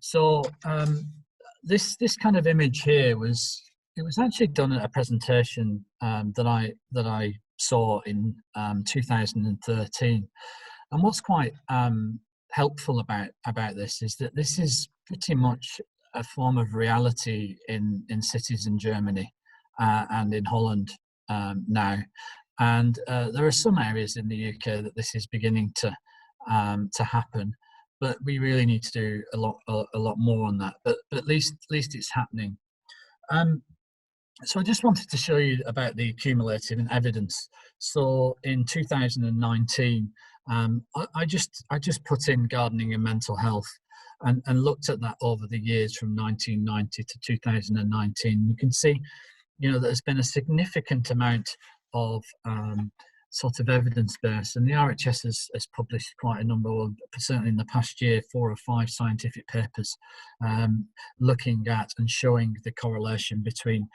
So this kind of image here was actually done at a presentation that I saw in 2013. And what's quite helpful about this is that this is pretty much a form of reality in cities in Germany and in Holland now. And there are some areas in the UK that this is beginning to happen, but we really need to do a lot more on that. But at least it's happening. So I just wanted to show you about the accumulated evidence. So in 2019, I just put in gardening and mental health and looked at that over the years from 1990 to 2019. You can see, there's been a significant amount of sort of evidence base, and the RHS has published quite a number of, certainly in the past year, 4 or 5 scientific papers looking at and showing the correlation between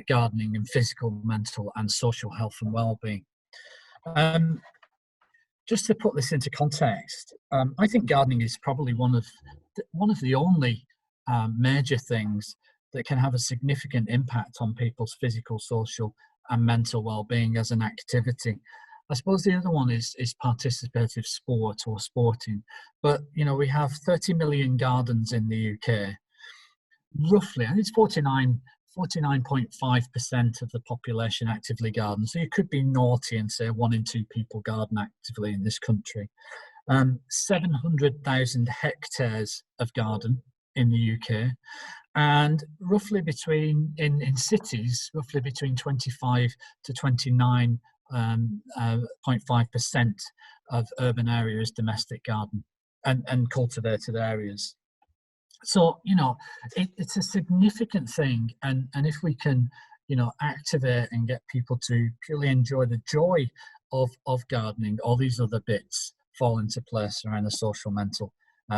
gardening and physical, mental and social health and well-being. Just to put this into context, I think gardening is probably one of the only major things that can have a significant impact on people's physical, social and mental well-being as an activity. I suppose the other one is participative sport or sporting. But, we have 30 million gardens in the UK. Roughly, I think it's 49.5% of the population actively garden. So you could be naughty and say 1 in 2 people garden actively in this country. 700,000 hectares of garden in the UK. And roughly in cities, roughly between 25 to 29.5% of urban areas domestic garden and cultivated areas. So, it's a significant thing. And if we can, activate and get people to purely enjoy the joy of gardening, all these other bits fall into place around the social, mental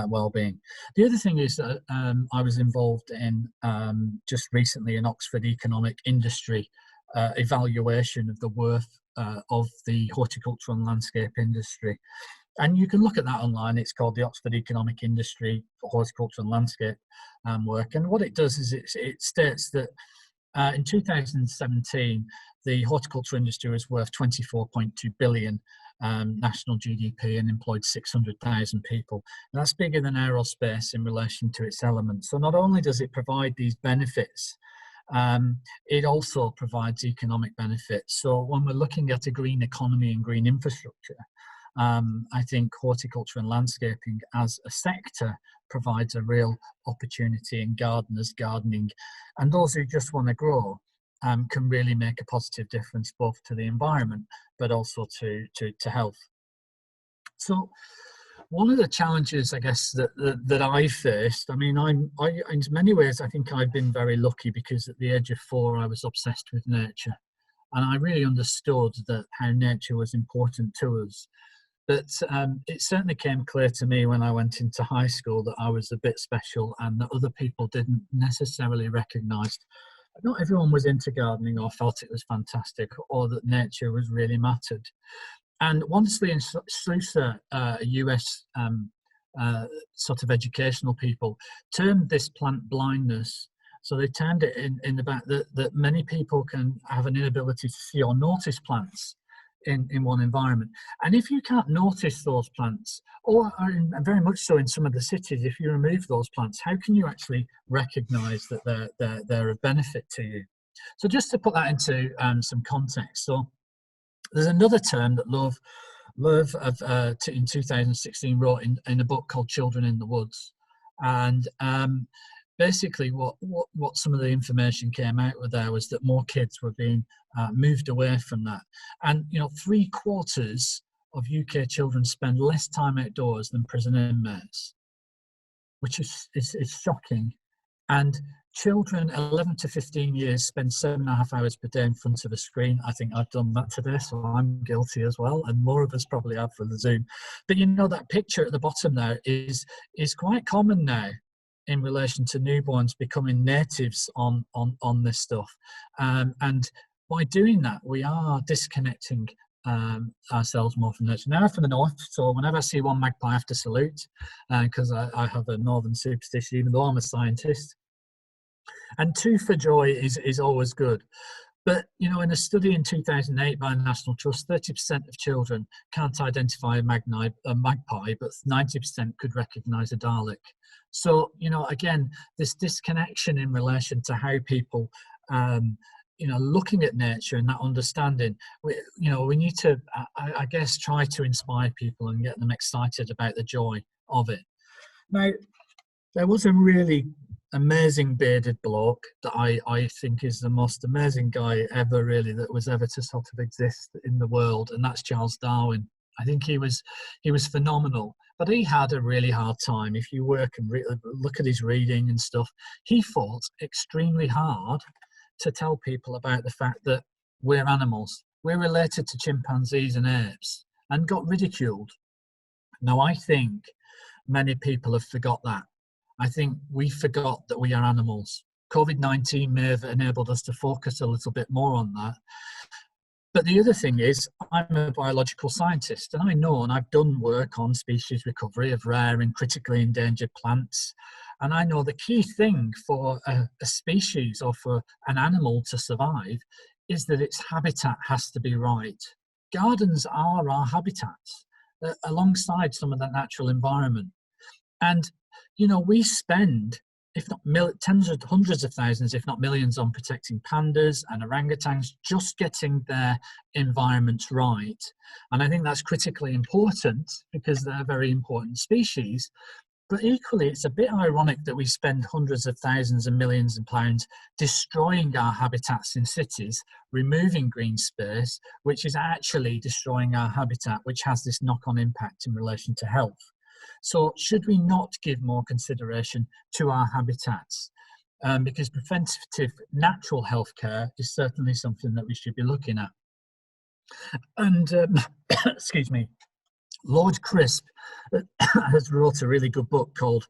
well-being. The other thing is that I was involved in just recently an Oxford economic industry evaluation of the worth of the horticultural and landscape industry. And you can look at that online. It's called the Oxford Economic Industry for Horticulture and Landscape work. And what it does is it states that in 2017, the horticulture industry was worth 24.2 billion national GDP and employed 600,000 people. And that's bigger than aerospace in relation to its elements. So not only does it provide these benefits, it also provides economic benefits. So when we're looking at a green economy and green infrastructure, I think horticulture and landscaping as a sector provides a real opportunity, in gardeners gardening and those who just want to grow can really make a positive difference both to the environment but also to health. So one of the challenges, I guess, that I faced, I mean, in many ways I think I've been very lucky, because at the age of 4 I was obsessed with nature, and I really understood that how nature was important to us. But it certainly came clear to me when I went into high school that I was a bit special and that other people didn't necessarily recognise. Not everyone was into gardening or felt it was fantastic, or that nature was really mattered. And Wansley and Sousa, US sort of educational people, termed this plant blindness. So they termed it in the back that many people can have an inability to see or notice plants in one environment. And if you can't notice those plants, or very much so in some of the cities, if you remove those plants, how can you actually recognise that they're of benefit to you? So just to put that into some context, so there's another term that Love in 2016 wrote in a book called Children in the Woods, and basically what some of the information came out with there was that more kids were being moved away from that. And 3/4 of UK children spend less time outdoors than prison inmates, which is shocking. And children 11 to 15 years spend 7.5 hours per day in front of a screen. I think I've done that today, so I'm guilty as well, and more of us probably have for the Zoom. But that picture at the bottom there is quite common now in relation to newborns becoming natives on this stuff. And by doing that, we are disconnecting ourselves more from nature. Now, I'm from the north, so whenever I see one magpie, I have to salute, because I have a northern superstition, even though I'm a scientist. And two for joy is always good. But, you know, in a study in 2008 by the National Trust, 30% of children can't identify a magpie, but 90% could recognise a Dalek. So, you know, again, this disconnection in relation to how people, you know, looking at nature and that understanding, we need to, I guess, try to inspire people and get them excited about the joy of it. Now, there was a really amazing bearded bloke that I think is the most amazing guy ever, really, that was ever to sort of exist in the world, and that's Charles Darwin. I think he was phenomenal, but he had a really hard time. If you work and look at his reading and stuff, he fought extremely hard to tell people about the fact that we're animals. We're related to chimpanzees and apes, and got ridiculed. Now, I think many people have forgot that. I think we forgot that we are animals. COVID-19 may have enabled us to focus a little bit more on that. But the other thing is, I'm a biological scientist, and I know, and I've done work on species recovery of rare and critically endangered plants. And I know the key thing for a species or for an animal to survive is that its habitat has to be right. Gardens are our habitats, alongside some of that natural environment. And you know, we spend, if not tens of hundreds of thousands, if not millions, on protecting pandas and orangutans, just getting their environments right. And I think that's critically important because they're very important species. But equally, it's a bit ironic that we spend hundreds of thousands and millions of pounds destroying our habitats in cities, removing green space, which is actually destroying our habitat, which has this knock-on impact in relation to health. So should we not give more consideration to our habitats? Because preventative natural health care is certainly something that we should be looking at. And, excuse me, Lord Crisp has wrote a really good book called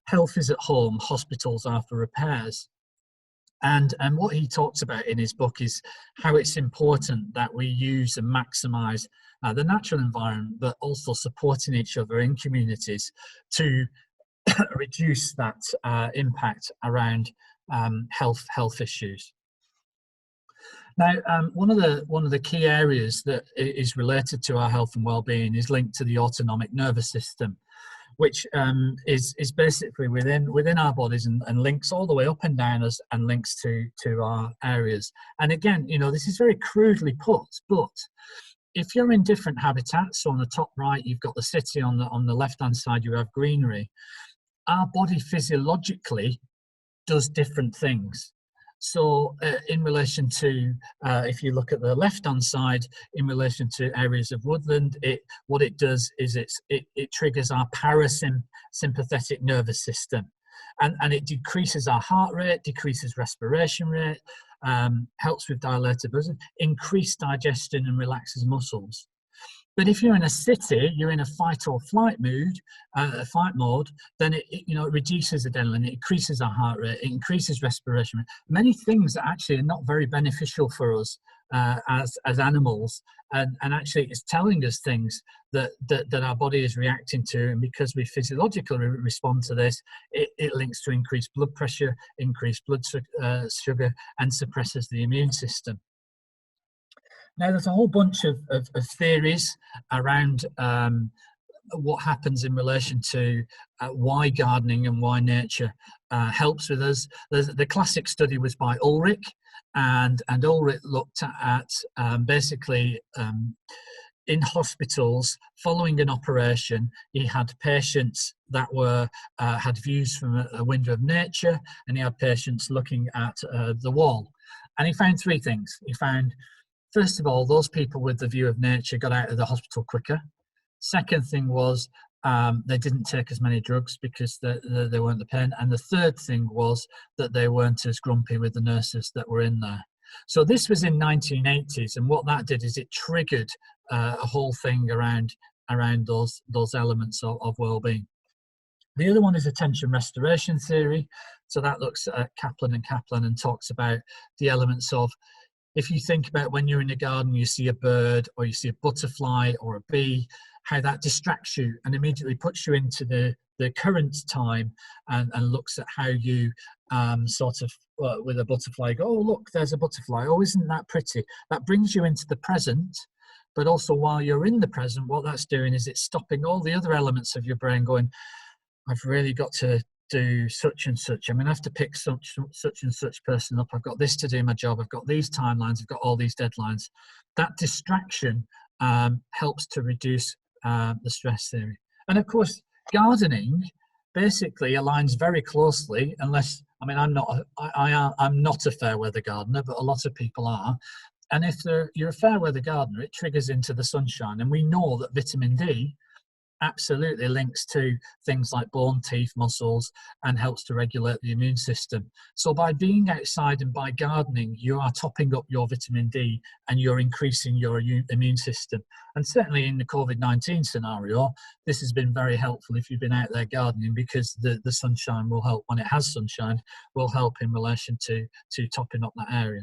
Health is at Home, Hospitals Are for Repairs. And what he talks about in his book is how it's important that we use and maximise the natural environment, but also supporting each other in communities to reduce that impact around health issues. Now, one of the key areas that is related to our health and well-being is linked to the autonomic nervous system, which is basically within our bodies and links all the way up and down us and links to our areas. And again, you know, this is very crudely put, but if you're in different habitats, so on the top right, you've got the city, on the left-hand side, you have greenery. Our body physiologically does different things. So in relation to, if you look at the left-hand side, in relation to areas of woodland, what it does is it triggers our parasympathetic nervous system. And it decreases our heart rate, decreases respiration rate, helps with dilated blood, increased digestion and relaxes muscles. But if you're in a city, you're in a fight or flight mode, then it reduces adrenaline, it increases our heart rate, it increases respiration rate. Many things that actually are not very beneficial for us as animals, and actually it's telling us things that our body is reacting to, and because we physiologically respond to this, it links to increased blood pressure, increased blood sugar, and suppresses the immune system. Now, there's a whole bunch of theories around what happens in relation to why gardening and why nature helps with us. The classic study was by Ulrich, and Ulrich looked at basically in hospitals following an operation. He had patients that were had views from a window of nature, and he had patients looking at the wall. And he found three things. He found, first of all, those people with the view of nature got out of the hospital quicker. Second thing was they didn't take as many drugs because they weren't the pain. And the third thing was that they weren't as grumpy with the nurses that were in there. So this was in 1980s, and what that did is it triggered a whole thing around those elements of well-being. The other one is attention restoration theory. So that looks at Kaplan and talks about the elements of, if you think about when you're in the garden, you see a bird or you see a butterfly or a bee, how that distracts you and immediately puts you into the current time, and looks at how you sort of with a butterfly go, oh look, there's a butterfly, oh isn't that pretty. That brings you into the present, but also while you're in the present, what that's doing is it's stopping all the other elements of your brain going, I've really got to do such and such. I'm going to have to pick such and such person up. I've got this to do in my job. I've got these timelines. I've got all these deadlines. That distraction helps to reduce the stress theory. And of course, gardening basically aligns very closely, unless, I mean, I'm not a fair weather gardener, but a lot of people are. And if you're a fair weather gardener, it triggers into the sunshine. And we know that vitamin D absolutely links to things like bone, teeth, muscles, and helps to regulate the immune system. So by being outside and by gardening, you are topping up your vitamin D and you're increasing your immune system. And certainly in the COVID-19 scenario, this has been very helpful if you've been out there gardening, because the sunshine will help, when it has sunshine, will help in relation to topping up that area.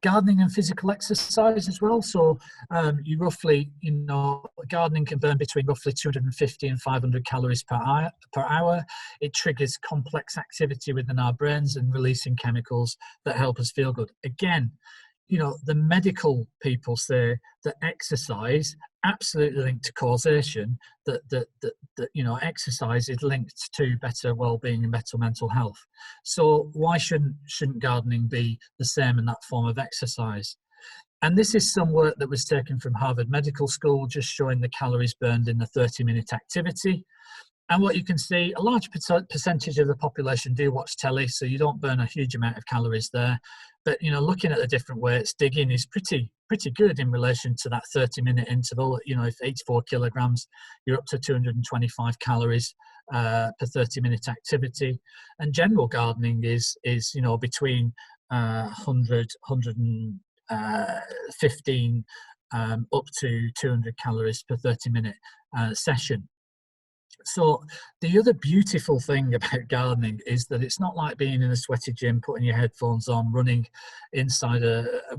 Gardening and physical exercise as well. So you roughly, gardening can burn between roughly 250 and 500 calories per hour. It triggers complex activity within our brains and releasing chemicals that help us feel good. Again, the medical people say that exercise absolutely linked to causation, that exercise is linked to better well-being and better mental health. So why shouldn't gardening be the same in that form of exercise? And this is some work that was taken from Harvard Medical School, just showing the calories burned in the 30-minute activity. And what you can see, a large percentage of the population do watch telly, so you don't burn a huge amount of calories there. But, looking at the different weights, digging is pretty good in relation to that 30-minute interval. If 84 kilograms, you're up to 225 calories per 30-minute activity. And general gardening is between 100, 115 up to 200 calories per 30-minute session. So the other beautiful thing about gardening is that it's not like being in a sweaty gym, putting your headphones on, running inside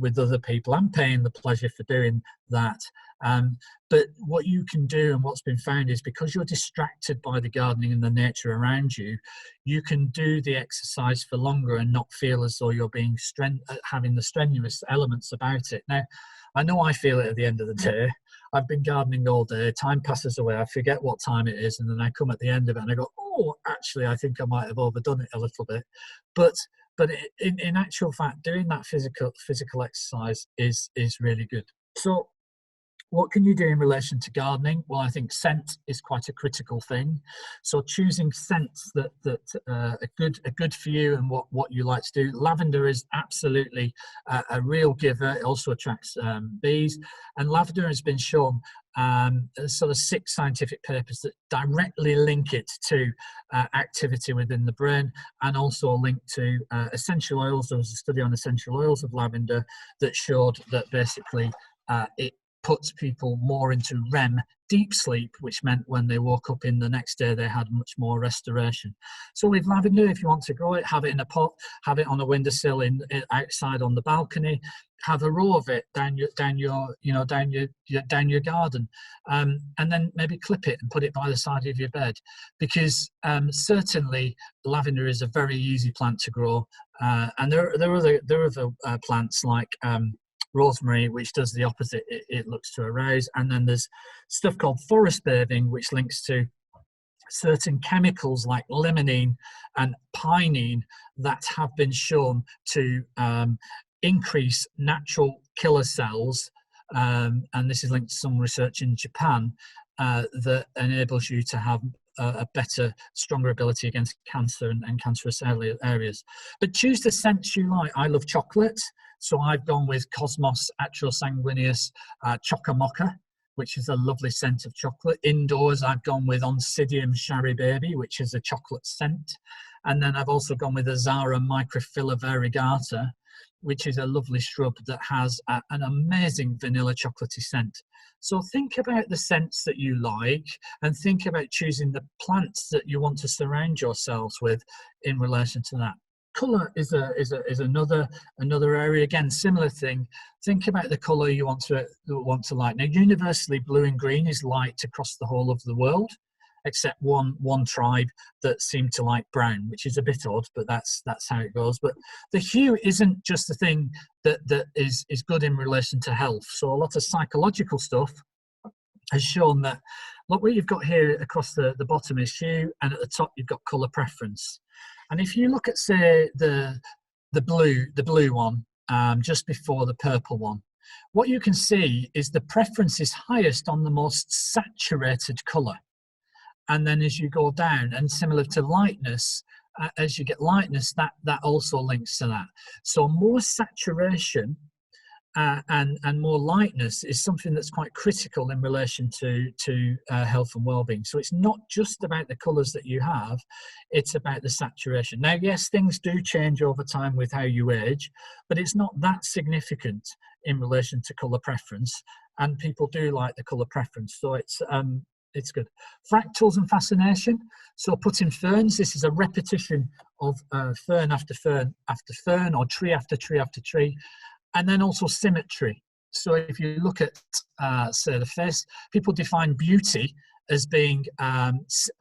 with other people. I'm paying the pleasure for doing that. But what you can do, and what's been found, is because you're distracted by the gardening and the nature around you, you can do the exercise for longer and not feel as though you're being having the strenuous elements about it. Now, I know I feel it at the end of the day. I've been gardening all day, time passes away, I forget what time it is, and then I come at the end of it and I go, oh, actually, I think I might have overdone it a little bit. But in actual fact, doing that physical exercise is really good. So what can you do in relation to gardening? Well, I think scent is quite a critical thing. So choosing scents that are good for you and what you like to do. Lavender is absolutely a real giver. It also attracts bees. And lavender has been shown, sort of 6 scientific papers that directly link it to activity within the brain, and also linked to essential oils. There was a study on essential oils of lavender that showed that basically it puts people more into REM, deep sleep, which meant when they woke up in the next day, they had much more restoration. So with lavender, if you want to grow it, have it in a pot, have it on a windowsill outside on the balcony, have a row of it down your garden, and then maybe clip it and put it by the side of your bed, because certainly lavender is a very easy plant to grow, and there are other plants like rosemary, which does the opposite. It looks to arouse. And then there's stuff called forest bathing, which links to certain chemicals like limonene and pinene that have been shown to increase natural killer cells. And this is linked to some research in Japan that enables you to have a better, stronger ability against cancer and cancerous areas. But choose the scents you like. I love chocolate, so I've gone with Cosmos Atrosanguineus Chocamocha, which is a lovely scent of chocolate. Indoors, I've gone with Oncidium Shari Baby, which is a chocolate scent. And then I've also gone with Azara Microphylla variegata, which is a lovely shrub that has an amazing vanilla chocolatey scent. So think about the scents that you like, and think about choosing the plants that you want to surround yourselves with in relation to that. Colour is another area. Again, similar thing. Think about the colour you want to light. Now, universally, blue and green is light across the whole of the world, except one tribe that seem to like brown, which is a bit odd, but that's how it goes. But the hue isn't just the thing that is good in relation to health. So a lot of psychological stuff has shown that, look, what you've got here across the bottom is hue, and at the top you've got colour preference. And if you look at, say, the blue one just before the purple one, what you can see is the preference is highest on the most saturated colour. And then as you go down, and similar to lightness, as you get lightness, that also links to that. So more saturation and more lightness is something that's quite critical in relation to health and well-being. So it's not just about the colours that you have, it's about the saturation. Now, yes, things do change over time with how you age, but it's not that significant in relation to colour preference, and people do like the colour preference. So it's good. Fractals and fascination. So putting ferns, this is a repetition of fern after fern after fern, or tree after tree after tree. And then also symmetry. So if you look at, say, the face, people define beauty as being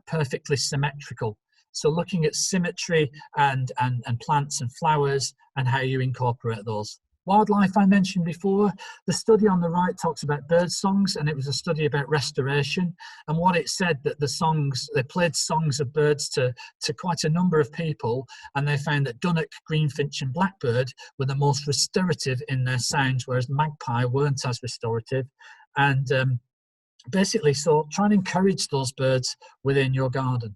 perfectly symmetrical. So looking at symmetry and plants and flowers and how you incorporate those. Wildlife I mentioned before. The study on the right talks about bird songs, and it was a study about restoration. And what it said, that they played songs of birds to quite a number of people, and they found that dunnock, greenfinch and blackbird were the most restorative in their sounds, whereas magpie weren't as restorative. And basically, so try and encourage those birds within your garden.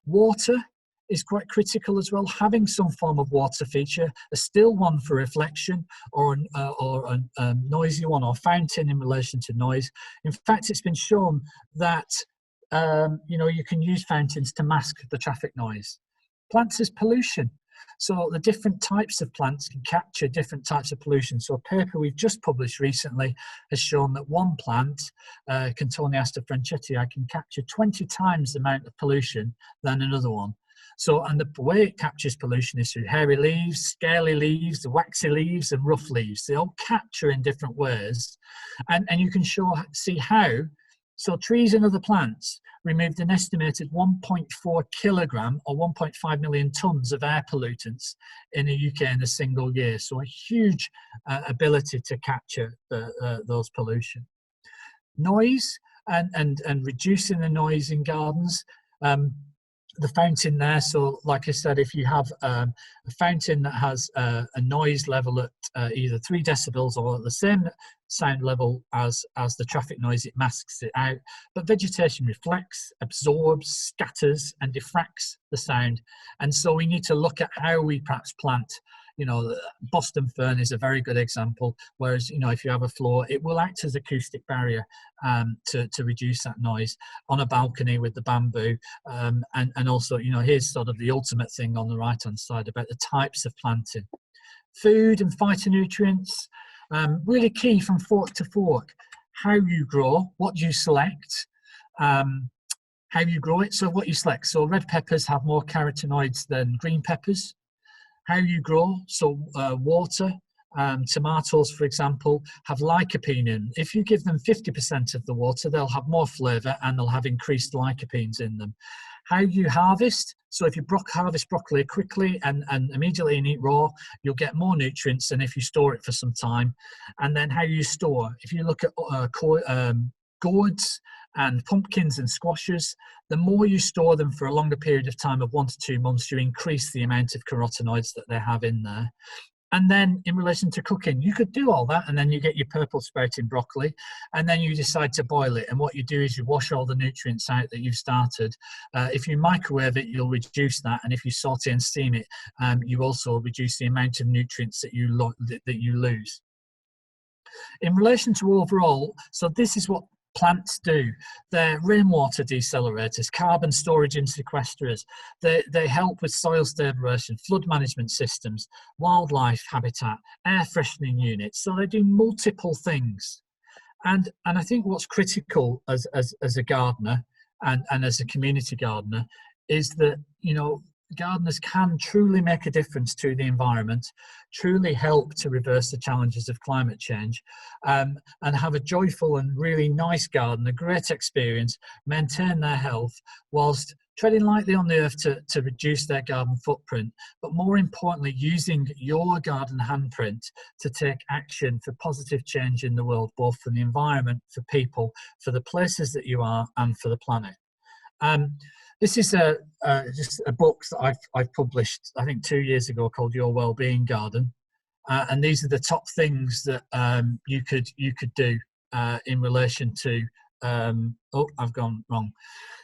Water is quite critical as well. Having some form of water feature, a still one for reflection, or a noisy one, or fountain in relation to noise. In fact, it's been shown that you can use fountains to mask the traffic noise. Plants as pollution. So the different types of plants can capture different types of pollution. So a paper we've just published recently has shown that one plant, Cotoneaster franchetti, can capture 20 times the amount of pollution than another one. So, and the way it captures pollution is through hairy leaves, scaly leaves, the waxy leaves, and rough leaves. They all capture in different ways. And you can see how. So trees and other plants removed an estimated 1.4 kilogram or 1.5 million tons of air pollutants in the UK in a single year. So a huge ability to capture those pollution. Noise and reducing the noise in gardens. The fountain there, so like I said, if you have a fountain that has a noise level at either 3 decibels or at the same sound level as the traffic noise, it masks it out. But vegetation reflects, absorbs, scatters and diffracts the sound. And so we need to look at how we perhaps plant. Boston fern is a very good example, whereas, if you have a floor, it will act as acoustic barrier to reduce that noise on a balcony with the bamboo. And also, here's sort of the ultimate thing on the right-hand side about the types of planting. Food and phytonutrients, really key from fork to fork. How you grow, what you select, how you grow it, so what you select. So red peppers have more carotenoids than green peppers. How you grow, so water, tomatoes, for example, have lycopene in. If you give them 50% of the water, they'll have more flavour and they'll have increased lycopenes in them. How you harvest, so if you harvest broccoli quickly and immediately and eat raw, you'll get more nutrients than if you store it for some time. And then how you store, if you look at gourds and pumpkins and squashes, the more you store them for a longer period of time of 1 to 2 months, you increase the amount of carotenoids that they have in there. And then in relation to cooking, you could do all that, and then you get your purple sprouting broccoli, and then you decide to boil it. And what you do is you wash all the nutrients out that you've started. If you microwave it, you'll reduce that. And if you saute and steam it, you also reduce the amount of nutrients that you lose. In relation to overall, so this is what plants do. They're rainwater decelerators, carbon storage and sequestrers. They help with soil stabilization, flood management systems, wildlife habitat, air freshening units. So they do multiple things. And I think what's critical as a gardener and as a community gardener is that, gardeners can truly make a difference to the environment, truly help to reverse the challenges of climate change, and have a joyful and really nice garden, a great experience, maintain their health, whilst treading lightly on the earth to reduce their garden footprint, but more importantly, using your garden handprint to take action for positive change in the world, both for the environment, for people, for the places that you are, and for the planet. This is just a book that I've published, I think 2 years ago, called Your Wellbeing Garden, and these are the top things that you could do in relation to. Oh, I've gone wrong.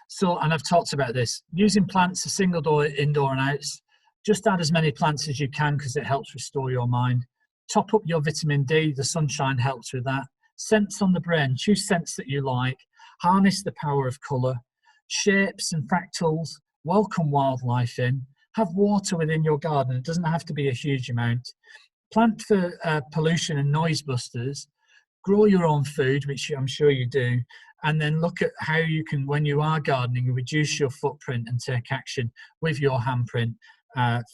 So, and I've talked about this, using plants, a single door, indoor and outs. Just add as many plants as you can because it helps restore your mind. Top up your vitamin D, the sunshine helps with that. Scents on the brain, choose scents that you like. Harness the power of colour. Shapes and fractals, welcome wildlife in. Have water within your garden, it doesn't have to be a huge amount. Plant for pollution and noise busters. Grow your own food, which I'm sure you do, and then look at how you can, when you are gardening, reduce your footprint and take action with your handprint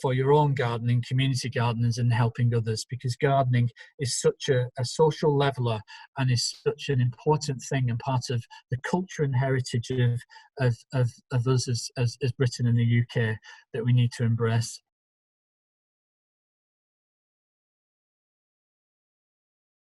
for your own gardening, community gardeners, and helping others, because gardening is such a social leveller and is such an important thing and part of the culture and heritage of us as Britain and the UK that we need to embrace.